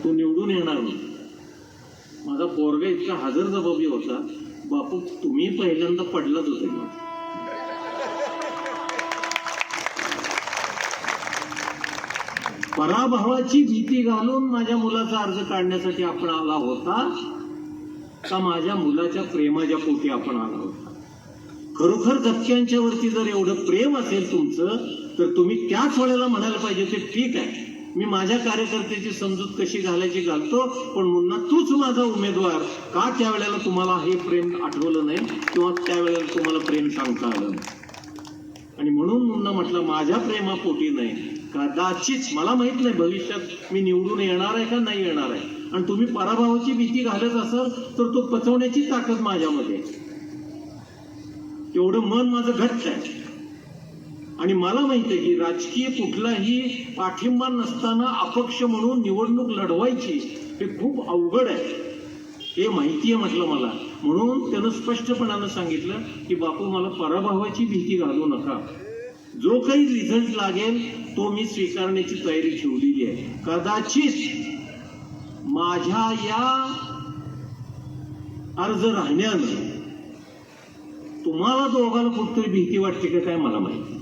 तो निवडून येणार नाही. माझा पोरगा इतका हजरजबाबी होता, बापू तुम्ही पहिल्यांदा पडलाच होते. पराभवाची भीती घालून माझ्या मुलाचा अर्ज काढण्यासाठी आपण आला होता का माझ्या मुलाच्या प्रेमाच्या पोटी आपण आला होता? खरोखर धक्क्यांच्या वरती जर एवढं प्रेम असेल तुमचं, तर तुम्ही त्याच वेळेला म्हणायला पाहिजे ते ठीक आहे, मी माझ्या कार्यकर्त्याची समजूत कशी घालायची घालतो, पण मुन्ना तूच माझा उमेदवार. का त्यावेळेला तुम्हाला हे प्रेम आठवलं नाही किंवा त्यावेळेला तुम्हाला प्रेम सांगता आलं नाही? आणि म्हणून मुन्ना म्हटलं माझ्या प्रेमापोटी नाही, कदाचित मला माहित नाही भविष्यात मी निवडून येणार आहे का नाही येणार आहे, आणि तुम्ही पराभवाची भीती घालत असाल तर तो पचवण्याची ताकद माझ्यामध्ये, तेवढं मन माझं घट्ट आहे. आणि मला माहिती आहे की राजकीय कुठलाही पाठिंबा नसताना अपक्ष म्हणून निवडणूक लढवायची हे खूप अवघड आहे, हे माहिती आहे म्हटलं मला. म्हणून त्यानं स्पष्टपणानं सांगितलं की बापू मला पराभवाची भीती घालू नका, जो काही रिझल्ट लागेल तो मी स्वीकारण्याची तयारी ठेवलेली आहे. कदाचित माझ्या या अर्ज राहण्यानं तुम्हाला दोघांना कुठतरी भीती वाटते का काय मला माहिती.